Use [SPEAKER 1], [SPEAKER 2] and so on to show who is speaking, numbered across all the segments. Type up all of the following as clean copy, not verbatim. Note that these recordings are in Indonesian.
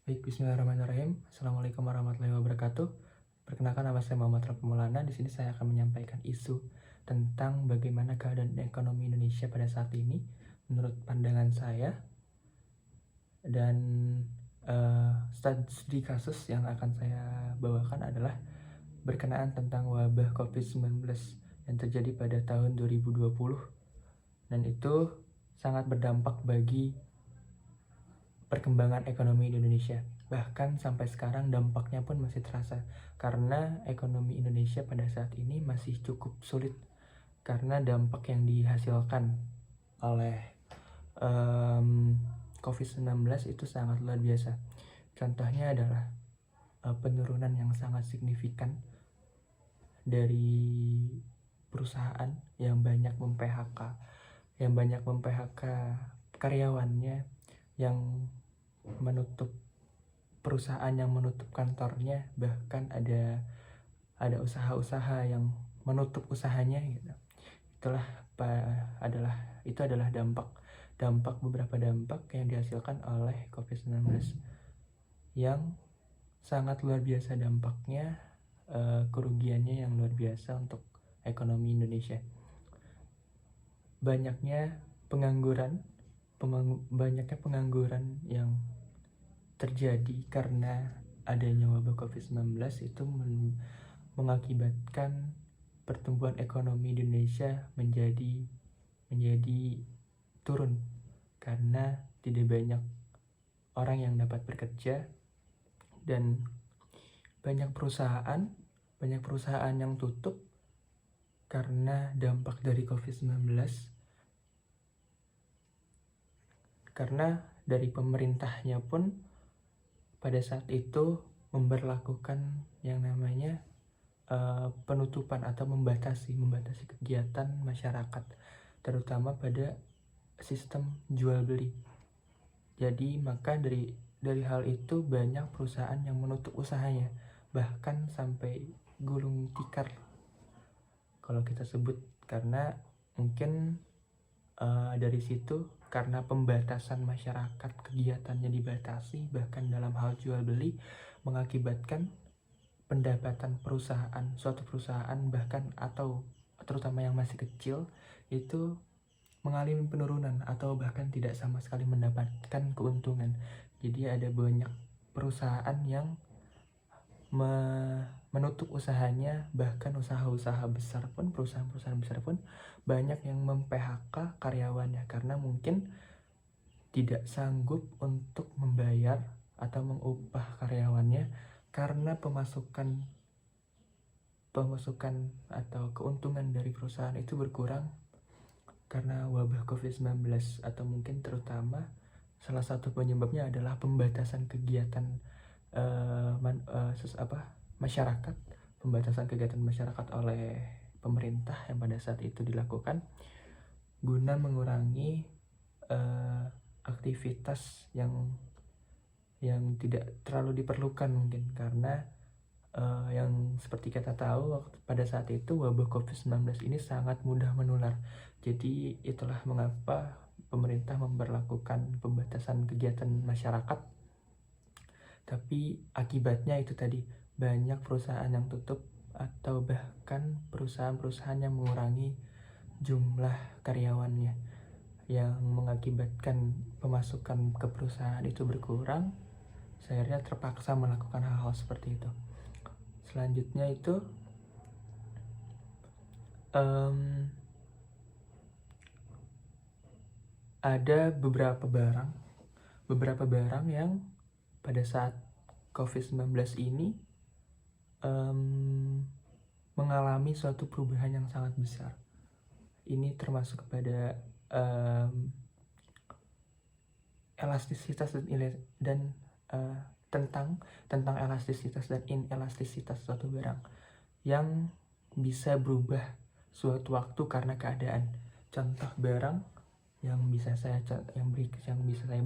[SPEAKER 1] Baik, bismillahirrahmanirrahim. Assalamualaikum warahmatullahi wabarakatuh. Perkenalkan, nama saya Muhammad Rafi Maulana. Di sini saya akan menyampaikan isu tentang bagaimana keadaan ekonomi Indonesia pada saat ini menurut pandangan saya, dan studi kasus yang akan saya bawakan adalah berkenaan tentang wabah COVID-19 yang terjadi pada tahun 2020, dan itu sangat berdampak bagi perkembangan ekonomi di Indonesia. Bahkan sampai sekarang dampaknya pun masih terasa, karena ekonomi Indonesia pada saat ini masih cukup sulit karena dampak yang dihasilkan oleh COVID-19 itu sangat luar biasa. Contohnya adalah penurunan yang sangat signifikan dari perusahaan yang banyak mem-PHK karyawannya, yang menutup perusahaan yang menutup kantornya, bahkan ada usaha-usaha yang menutup usahanya gitu. Itu adalah beberapa dampak yang dihasilkan oleh COVID-19 yang sangat luar biasa dampaknya, kerugiannya yang luar biasa untuk ekonomi Indonesia. Banyaknya pengangguran yang terjadi karena adanya wabah COVID-19 itu mengakibatkan pertumbuhan ekonomi di Indonesia menjadi turun karena tidak banyak orang yang dapat bekerja, dan banyak perusahaan yang tutup karena dampak dari COVID-19, karena dari pemerintahnya pun pada saat itu memberlakukan yang namanya penutupan atau membatasi kegiatan masyarakat, terutama pada sistem jual beli. Jadi maka dari hal itu banyak perusahaan yang menutup usahanya, bahkan sampai gulung tikar kalau kita sebut, karena mungkin dari situ, karena pembatasan masyarakat, kegiatannya dibatasi, bahkan dalam hal jual beli, mengakibatkan pendapatan suatu perusahaan bahkan atau terutama yang masih kecil itu mengalami penurunan atau bahkan tidak sama sekali mendapatkan keuntungan. Jadi ada banyak perusahaan yang menutup usahanya, bahkan perusahaan-perusahaan besar pun banyak yang mem-PHK karyawannya karena mungkin tidak sanggup untuk membayar atau mengupah karyawannya, karena pemasukan atau keuntungan dari perusahaan itu berkurang karena wabah COVID-19, atau mungkin terutama salah satu penyebabnya adalah pembatasan kegiatan masyarakat oleh pemerintah yang pada saat itu dilakukan guna mengurangi aktivitas yang tidak terlalu diperlukan mungkin, karena yang seperti kita tahu pada saat itu wabah COVID-19 ini sangat mudah menular. Jadi itulah mengapa pemerintah memberlakukan pembatasan kegiatan masyarakat. Tapi akibatnya itu tadi, banyak perusahaan yang tutup atau bahkan perusahaan-perusahaan yang mengurangi jumlah karyawannya, yang mengakibatkan pemasukan ke perusahaan itu berkurang. Akhirnya terpaksa melakukan hal-hal seperti itu. Selanjutnya itu ada beberapa barang yang pada saat COVID-19 ini mengalami suatu perubahan yang sangat besar. Ini termasuk kepada elastisitas dan tentang elastisitas dan inelastisitas suatu barang yang bisa berubah suatu waktu karena keadaan. Contoh barang yang bisa saya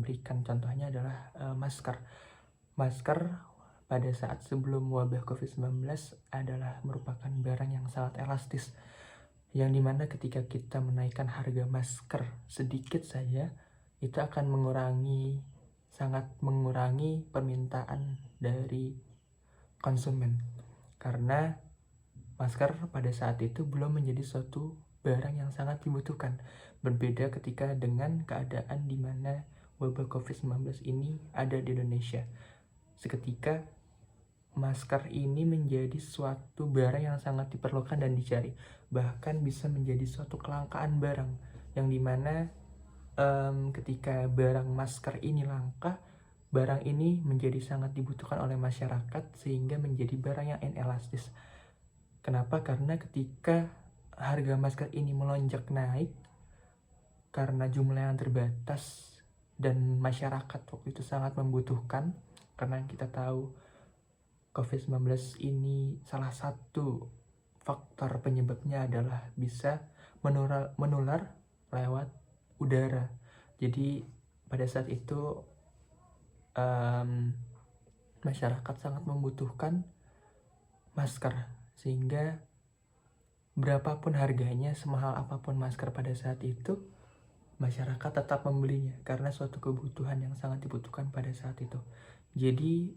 [SPEAKER 1] berikan contohnya adalah masker. Masker pada saat sebelum wabah COVID-19 adalah merupakan barang yang sangat elastis, yang dimana ketika kita menaikkan harga masker sedikit saja, itu akan mengurangi sangat mengurangi permintaan dari konsumen, karena masker pada saat itu belum menjadi suatu barang yang sangat dibutuhkan. Berbeda ketika dengan keadaan di mana wabah COVID-19 ini ada di Indonesia. Seketika masker ini menjadi suatu barang yang sangat diperlukan dan dicari. Bahkan bisa menjadi suatu kelangkaan barang, yang dimana ketika barang masker ini langka, barang ini menjadi sangat dibutuhkan oleh masyarakat sehingga menjadi barang yang inelastis. Kenapa? Karena ketika harga masker ini melonjak naik karena jumlah yang terbatas dan masyarakat waktu itu sangat membutuhkan, karena kita tahu COVID-19 ini salah satu faktor penyebabnya adalah bisa menular lewat udara. Jadi pada saat itu masyarakat sangat membutuhkan masker, sehingga berapapun harganya, semahal apapun masker pada saat itu, masyarakat tetap membelinya karena suatu kebutuhan yang sangat dibutuhkan pada saat itu. Jadi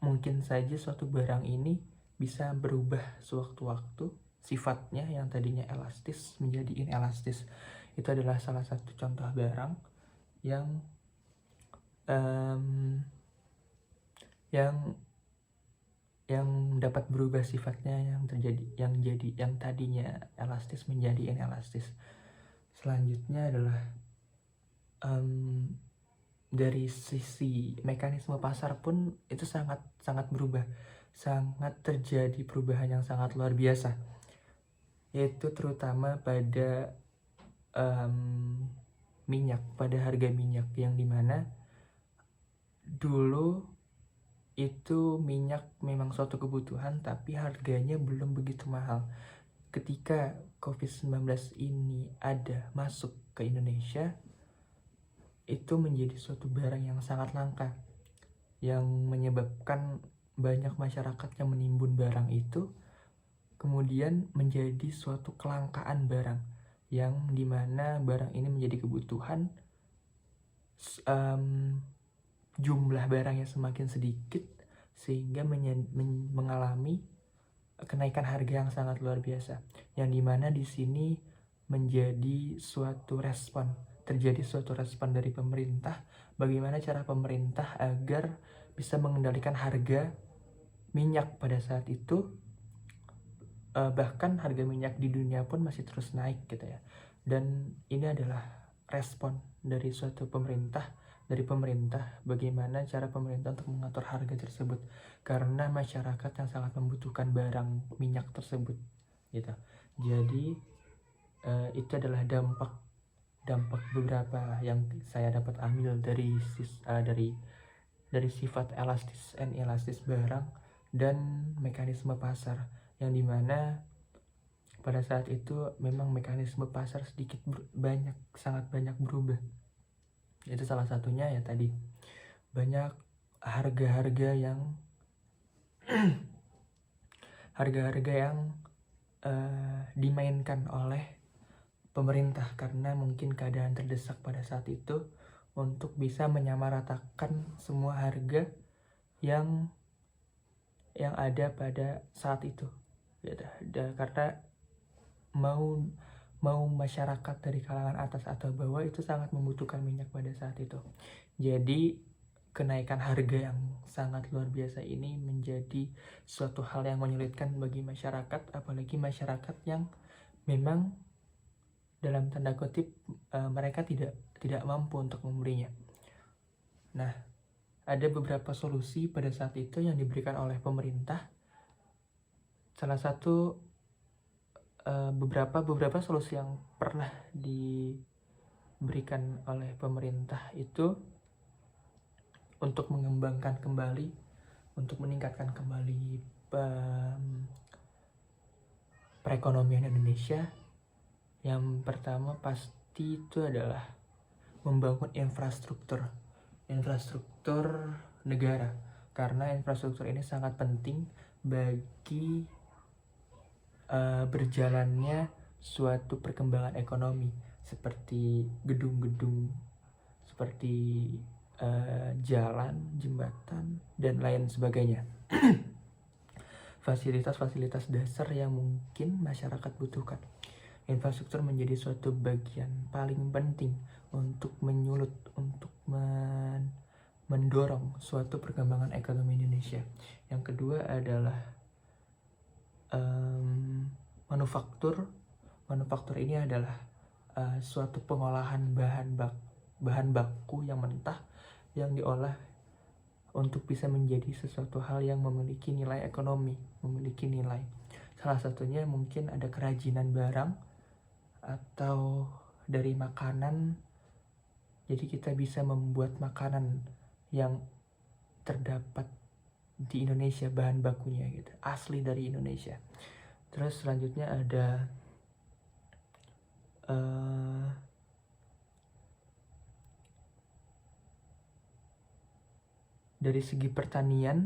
[SPEAKER 1] mungkin saja suatu barang ini bisa berubah sewaktu-waktu, sifatnya yang tadinya elastis menjadi inelastis. Itu adalah salah satu contoh barang yang dapat berubah sifatnya, yang tadinya elastis menjadi inelastis. Selanjutnya adalah dari sisi mekanisme pasar pun itu sangat berubah, sangat terjadi perubahan yang sangat luar biasa, yaitu terutama pada minyak, pada harga minyak, yang dimana dulu itu minyak memang suatu kebutuhan tapi harganya belum begitu mahal. Ketika COVID-19 ini ada masuk ke Indonesia, itu menjadi suatu barang yang sangat langka, yang menyebabkan banyak masyarakat yang menimbun barang itu, kemudian menjadi suatu kelangkaan barang, yang dimana barang ini menjadi kebutuhan, jumlah barangnya semakin sedikit, sehingga mengalami kenaikan harga yang sangat luar biasa, yang dimana di sini menjadi terjadi suatu respon dari pemerintah. Bagaimana cara pemerintah agar bisa mengendalikan harga minyak pada saat itu, bahkan harga minyak di dunia pun masih terus naik gitu ya. Dan ini adalah respon dari suatu pemerintah, bagaimana cara pemerintah untuk mengatur harga tersebut, karena masyarakat yang sangat membutuhkan barang minyak tersebut gitu. Jadi itu adalah dampak beberapa yang saya dapat ambil dari sifat elastis dan inelastis barang dan mekanisme pasar, yang dimana pada saat itu memang mekanisme pasar sangat banyak berubah. Itu salah satunya ya tadi, banyak harga-harga yang dimainkan oleh pemerintah karena mungkin keadaan terdesak pada saat itu untuk bisa menyamaratakan semua harga yang ada pada saat itu gitu. Karena mau masyarakat dari kalangan atas atau bawah itu sangat membutuhkan minyak pada saat itu. Jadi kenaikan harga yang sangat luar biasa ini menjadi suatu hal yang menyulitkan bagi masyarakat, apalagi masyarakat yang memang dalam tanda kutip mereka tidak mampu untuk membelinya. Nah, ada beberapa solusi pada saat itu yang diberikan oleh pemerintah. Salah satu beberapa solusi yang pernah diberikan oleh pemerintah itu untuk mengembangkan kembali, untuk meningkatkan kembali perekonomian Indonesia. Yang pertama pasti itu adalah membangun infrastruktur negara, karena infrastruktur ini sangat penting bagi berjalannya suatu perkembangan ekonomi, seperti gedung-gedung, seperti jalan, jembatan, dan lain sebagainya. Fasilitas-fasilitas dasar yang mungkin masyarakat butuhkan. Infrastruktur menjadi suatu bagian paling penting untuk menyulut, untuk mendorong suatu perkembangan ekonomi Indonesia. Yang kedua adalah manufaktur. Manufaktur ini adalah suatu pengolahan bahan baku yang mentah yang diolah untuk bisa menjadi sesuatu hal yang memiliki nilai ekonomi, memiliki nilai. Salah satunya mungkin ada kerajinan barang atau dari makanan. Jadi kita bisa membuat makanan yang terdapat di Indonesia bahan bakunya gitu, asli dari Indonesia. Terus selanjutnya ada dari segi pertanian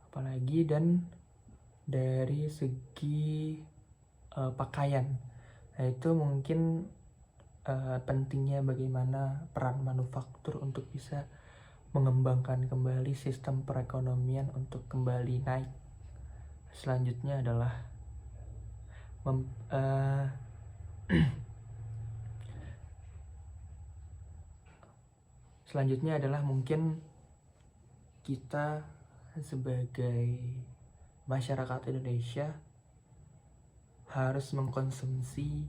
[SPEAKER 1] apalagi, dan dari segi pakaian. Nah itu mungkin pentingnya bagaimana peran manufaktur untuk bisa mengembangkan kembali sistem perekonomian untuk kembali naik. Selanjutnya adalah selanjutnya adalah mungkin kita sebagai masyarakat Indonesia harus mengkonsumsi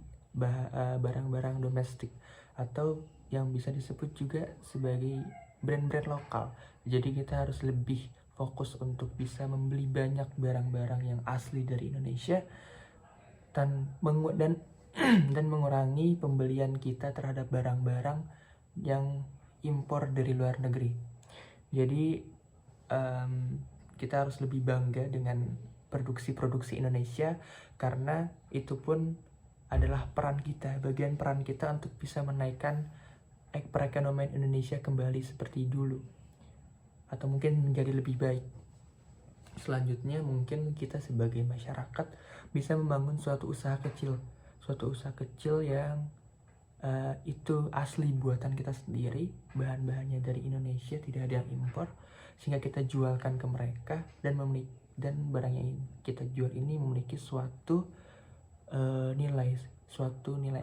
[SPEAKER 1] barang-barang domestik atau yang bisa disebut juga sebagai brand-brand lokal. Jadi kita harus lebih fokus untuk bisa membeli banyak barang-barang yang asli dari Indonesia dan mengurangi pembelian kita terhadap barang-barang yang impor dari luar negeri. Jadi kita harus lebih bangga dengan produksi Indonesia, karena itu pun adalah bagian peran kita untuk bisa menaikkan perekonomian Indonesia kembali seperti dulu, atau mungkin menjadi lebih baik. Selanjutnya mungkin kita sebagai masyarakat bisa membangun suatu usaha kecil yang itu asli buatan kita sendiri, bahan-bahannya dari Indonesia, tidak ada yang impor, sehingga kita jualkan ke mereka dan barang yang kita jual ini memiliki suatu nilai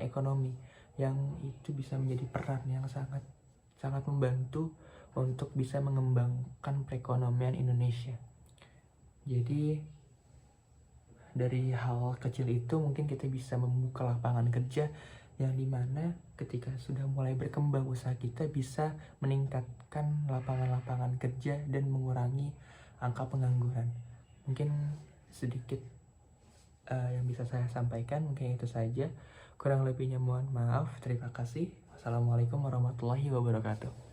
[SPEAKER 1] ekonomi yang itu bisa menjadi peran yang sangat membantu untuk bisa mengembangkan perekonomian Indonesia. Jadi dari hal kecil itu mungkin kita bisa membuka lapangan kerja yang dimana ketika sudah mulai berkembang usaha kita bisa meningkatkan lapangan-lapangan kerja dan mengurangi angka pengangguran. Mungkin sedikit yang bisa saya sampaikan, mungkin itu saja. Kurang lebihnya mohon maaf. Terima kasih. Wassalamualaikum warahmatullahi wabarakatuh.